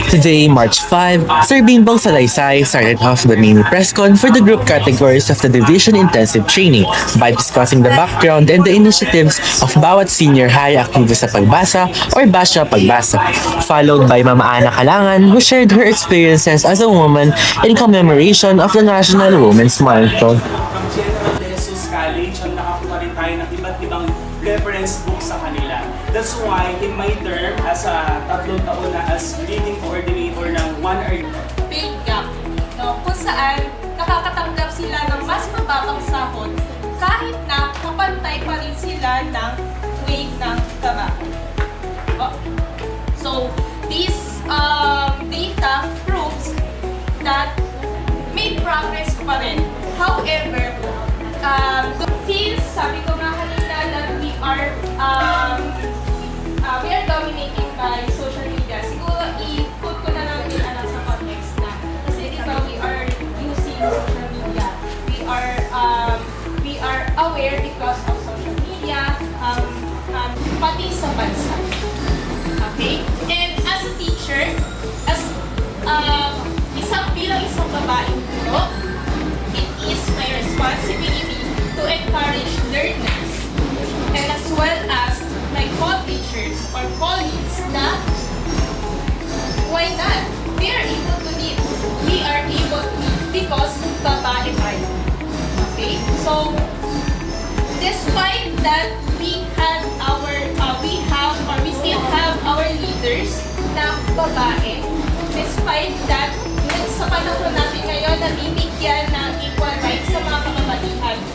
Today, March 5, Sir Bimbong Salaysay started off the mini press con for the group categories of the Division Intensive Training by discussing the background and the initiatives of bawat senior high aktibo sa pagbasa or Basya Pagbasa, followed by Mama Ana Kalangan who shared her experiences as a woman in commemoration of the National Women's Milestone. Jesus College, ang nakakuha rin tayo ng iba't ibang reference book sa kanila. That's why in my term as a 3 taon na as reading coordinator ng 1R big gap, no? Kung saan nakakatanggap sila ng mas mababang sahod kahit na kapantay pa rin sila ng rate ng trabaho. Oh. So, this data proves that may progress pa rin. However, since sabi ko nga kanina that we are dominated by social media, siguro i-put ko na lang din sa context na kasi dito we are using social media. We are aware because of social media, pati sa bansa. Okay? And as a teacher, as bilang isang babaeng guro, it is my responsibility to encourage learners and as well as my co-teachers or colleagues na why not? We are able to lead. We are able to lead because babae tayo. Okay? So, despite that we still have our leaders na babae, despite that sa panahon natin ngayon nabibigyan ng equal rights sa mga